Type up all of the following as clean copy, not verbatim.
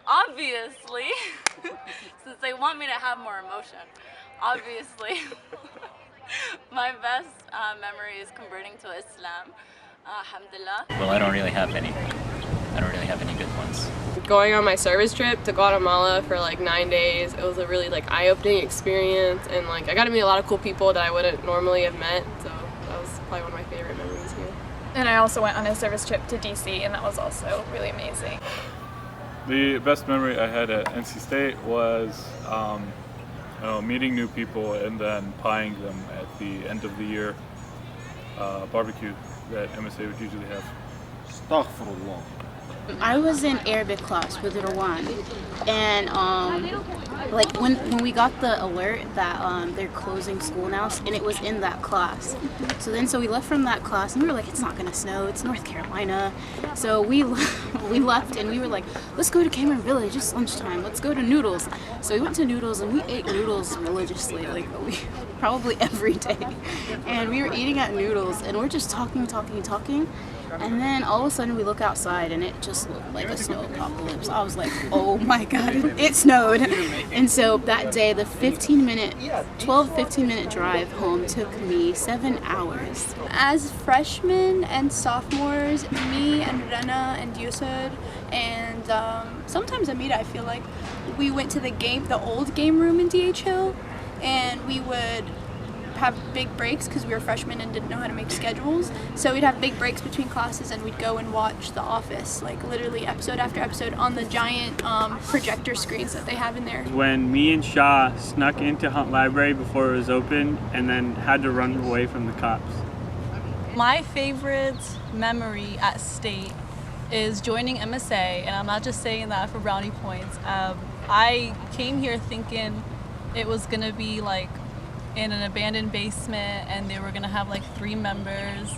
Obviously, since they want me to have more emotion, obviously, my best memory is converting to Islam. Alhamdulillah. Well, I don't really have any. I don't really have any good ones. Going on my service trip to Guatemala for like 9 days, it was a really like eye-opening experience, and like I got to meet a lot of cool people that I wouldn't normally have met, so that was probably one of my favorite memories here. And I also went on a service trip to DC, and that was also really amazing. The best memory I had at NC State was meeting new people and then pieing them at the end of the year barbecue that MSA would usually have. Astaghfirullah. I was in Arabic class with Irwan, and like when we got the alert that they're closing school now, and it was in that class. So we left from that class, and we were like, it's not gonna snow, it's North Carolina. So we left, and we were like, let's go to Cameron Village, it's lunchtime, let's go to Noodles. So we went to Noodles, and we ate noodles religiously, like probably every day. And we were eating at Noodles, and we're just talking. And then all of a sudden we look outside and it just looked like a snow apocalypse. I was like, oh my God, it snowed. And so that day, the 12-15 minute drive home took me 7 hours. As freshmen and sophomores, me and Rena and Yusud and sometimes Amira, I feel like, we went to the old game room in DH Hill, and we would have big breaks because we were freshmen and didn't know how to make schedules. So we'd have big breaks between classes, and we'd go and watch The Office, like literally episode after episode on the giant projector screens that they have in there. When me and Shaw snuck into Hunt Library before it was open and then had to run away from the cops. My favorite memory at State is joining MSA, and I'm not just saying that for brownie points. I came here thinking it was gonna be like in an abandoned basement, and they were gonna have like 3 members,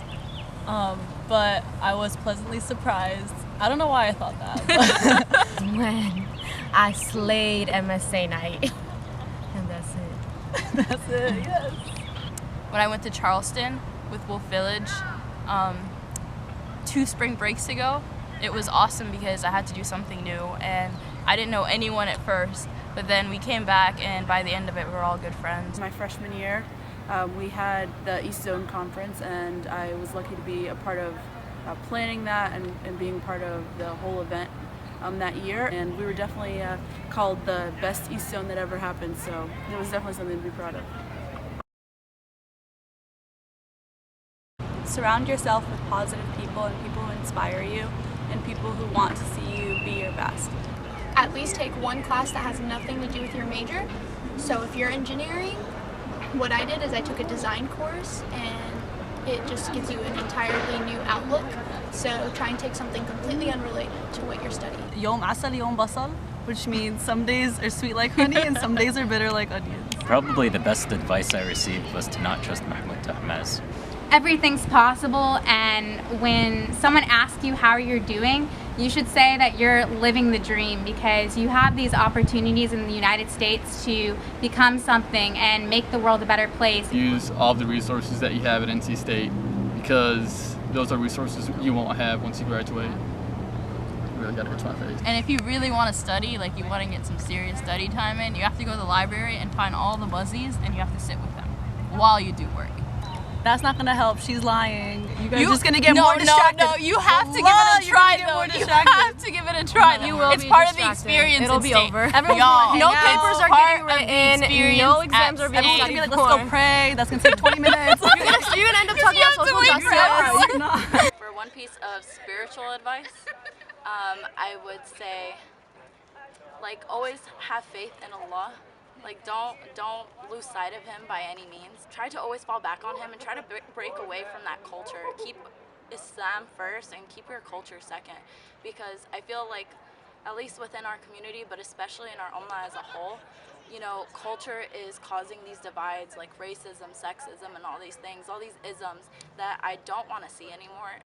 but I was pleasantly surprised. I don't know why I thought that. When I slayed MSA night. And that's it. That's it, yes. When I went to Charleston with Wolf Village 2 spring breaks ago, it was awesome because I had to do something new, and I didn't know anyone at first. But then we came back, and by the end of it, we were all good friends. My freshman year, we had the East Zone Conference, and I was lucky to be a part of planning that and being part of the whole event that year. And we were definitely called the best East Zone that ever happened, so it was definitely something to be proud of. Surround yourself with positive people and people who inspire you and people who want to see you be your best. At least take one class that has nothing to do with your major. So if you're engineering, what I did is I took a design course, and it just gives you an entirely new outlook. So try and take something completely unrelated to what you're studying. Yom asal, yom basal, which means some days are sweet like honey and some days are bitter like onions. Probably the best advice I received was to not trust Mahmoud Tahmaz. Everything's possible, and when someone asks you how you're doing, you should say that you're living the dream, because you have these opportunities in the United States to become something and make the world a better place. Use all the resources that you have at NC State, because those are resources you won't have once you graduate. I really gotta hurt my face. And if you really want to study, like you want to get some serious study time in, you have to go to the library and find all the buzzies, and you have to sit with them while you do work. That's not gonna help. She's lying. You guys are just gonna get more distracted. No, you have to give it a try though. You have to give it a try though. You will it's be part distracted. of the experience. It'll be over. Y'all, no papers are getting written. No exams are being Everyone's gonna be like, let's go pray. That's gonna take 20 minutes. You're gonna end up talking about social justice. For one piece of spiritual advice, I would say, like, always have faith in Allah. Like, don't lose sight of him by any means. Try to always fall back on him and try to break away from that culture. Keep Islam first and keep your culture second, because I feel like, at least within our community, but especially in our ummah as a whole, you know, culture is causing these divides like racism, sexism, and all these things, all these isms that I don't want to see anymore.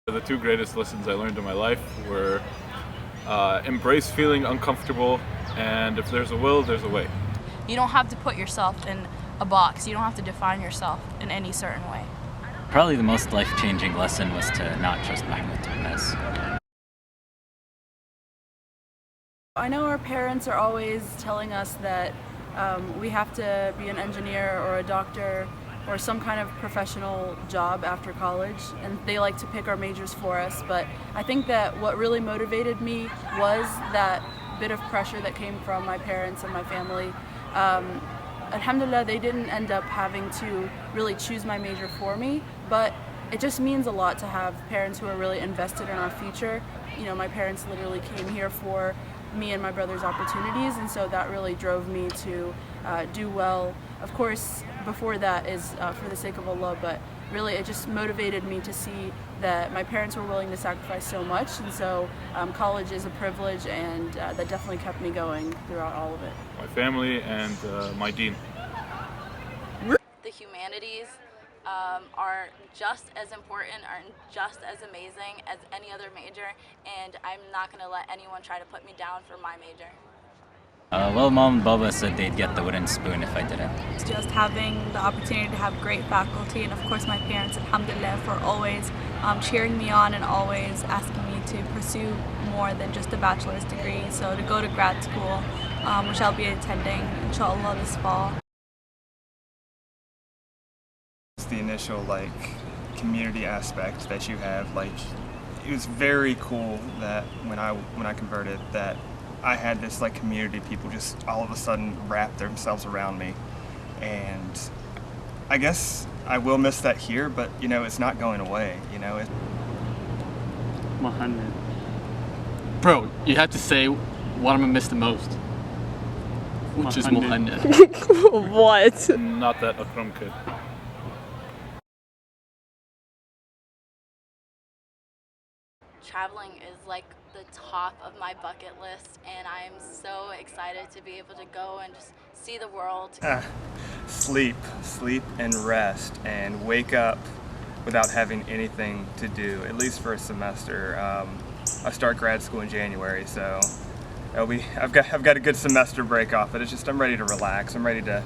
The 2 greatest lessons I learned in my life were embrace feeling uncomfortable, and if there's a will, there's a way. You don't have to put yourself in a box. You don't have to define yourself in any certain way. Probably the most life-changing lesson was to not trust Mahmoud Tahmaz. I know our parents are always telling us that we have to be an engineer or a doctor or some kind of professional job after college, and they like to pick our majors for us, but I think that what really motivated me was that bit of pressure that came from my parents and my family. Alhamdulillah, they didn't end up having to really choose my major for me, but it just means a lot to have parents who are really invested in our future. You know, my parents literally came here for me and my brother's opportunities, and so that really drove me to do well. Of course, before that is for the sake of Allah, but really it just motivated me to see that my parents were willing to sacrifice so much, and so college is a privilege, and that definitely kept me going throughout all of it. My family and my dean. The humanities are just as important, are just as amazing as any other major, and I'm not going to let anyone try to put me down for my major. Well, Mom and Baba said they'd get the wooden spoon if I didn't. It's just having the opportunity to have great faculty, and of course my parents, alhamdulillah, for always cheering me on and always asking me to pursue more than just a bachelor's degree. So to go to grad school, which I'll be attending inshallah this fall. It's the initial community aspect that you have. It was very cool that when I converted that I had this community of people just all of a sudden wrap themselves around me, and I guess I will miss that here, but it's not going away. Muhammad. Bro, you have to say what I'm gonna miss the most, which is Muhammad. What? Not that Akram kid. Traveling is like the top of my bucket list, and I'm so excited to be able to go and just see the world. Sleep and rest, and wake up without having anything to do, at least for a semester. I start grad school in January, so I've got a good semester break off, but it's just I'm ready to relax. I'm ready to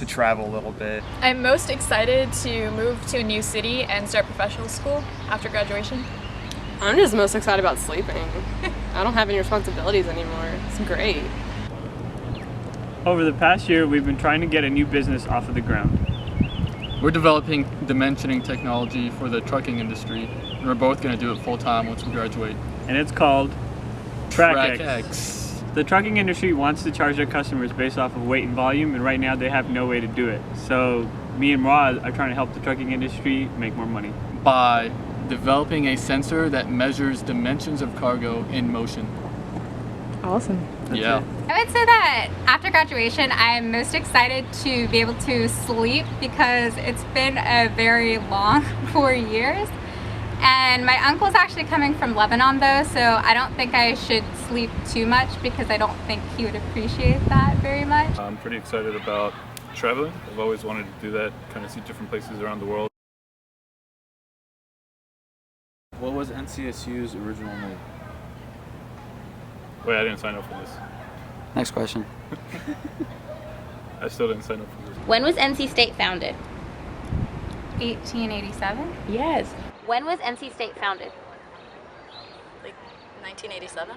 travel a little bit. I'm most excited to move to a new city and start professional school after graduation. I'm just most excited about sleeping. I don't have any responsibilities anymore. It's great. Over the past year, we've been trying to get a new business off of the ground. We're developing dimensioning technology for the trucking industry, and we're both going to do it full time once we graduate. And it's called TrackX. TrackX. The trucking industry wants to charge their customers based off of weight and volume, and right now they have no way to do it. So me and Murad are trying to help the trucking industry make more money. By developing a sensor that measures dimensions of cargo in motion. Awesome. Yeah. I would say that after graduation, I'm most excited to be able to sleep because it's been a very long 4 years. And my uncle's actually coming from Lebanon though, so I don't think I should sleep too much because I don't think he would appreciate that very much. I'm pretty excited about traveling. I've always wanted to do that, kind of see different places around the world. What was NCSU's original name? Wait, I didn't sign up for this. Next question. I still didn't sign up for this. When was NC State founded? 1887? Yes. When was NC State founded? Like 1987?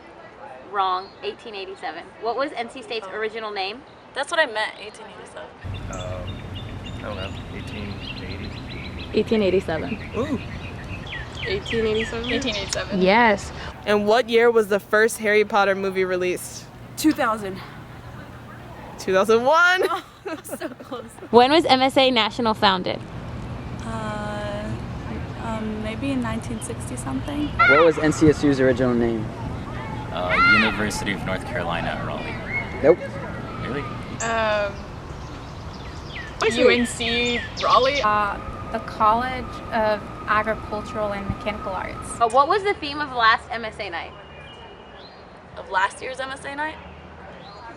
Wrong. 1887. What was NC State's original name? That's what I meant, 1887. I don't know, 1880? 1887. Ooh. 1887? 1887. Yes. And what year was the first Harry Potter movie released? 2000. 2001? Oh, so close. When was MSA National founded? Maybe in 1960 something. What was NCSU's original name? University of North Carolina at Raleigh. Nope. Really? UNC Raleigh. The College of Agricultural and Mechanical Arts. What was the theme of last MSA night? Of last year's MSA night?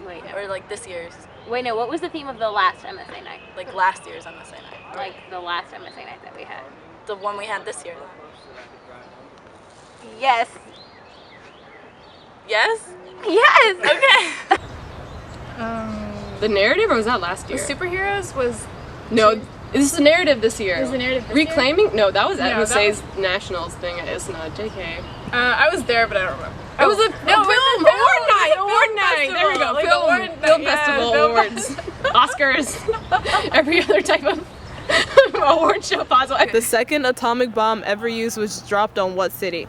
Wait, no. Or like this year's? Wait, no. What was the theme of the last MSA night? Like last year's MSA night. Like the last MSA night that we had. The one we had this year. Yes. Yes? Yes. Okay. The narrative, or was that last year? The superheroes was No, This is a narrative this year. It was a narrative this year? Reclaiming? No, that was No, at that Massey's Nationals thing at ISNA. JK. I was there, but I don't remember. It was a no, film award night. Award night. There we go. Like Film festival awards, Oscars, every other type of award show possible. The second atomic bomb ever used was dropped on what city?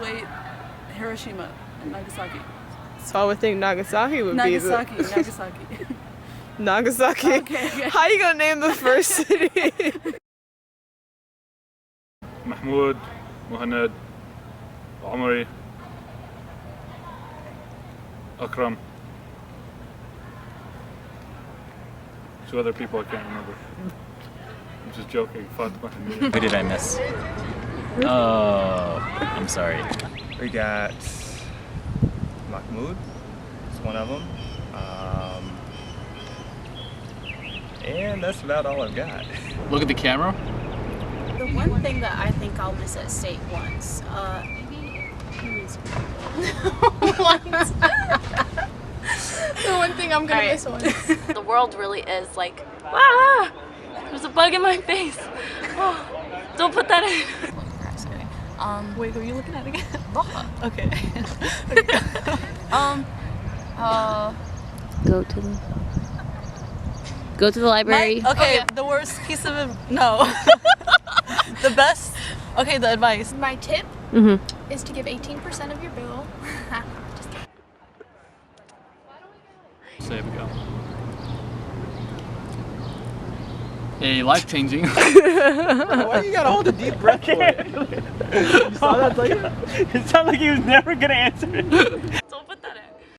Wait, Hiroshima and Nagasaki. So I would think Nagasaki would Nagasaki. be the... Nagasaki. Nagasaki? Okay. How you gonna name the first city? Mahmoud, Muhammad, Omari, Akram. Two other people I can't remember. I'm just joking. Fatima. Who did I miss? Oh, I'm sorry. We got Mahmoud, is one of them. And that's about all I've got. Look at the camera. The one thing that I think I'll miss at state once, The one thing I'm gonna miss once. The world really is like, ah, there's a bug in my face. Oh, don't put that in. Wait, who are you looking at again? Okay. Go to the library. The worst piece of no. The best. Okay, the advice. My tip Mm-hmm. is to give 18% of your bill. Just kidding. So there we go. A life-changing. Why you gotta hold a deep breath for it? You saw that later? It sounded like he was never gonna answer it.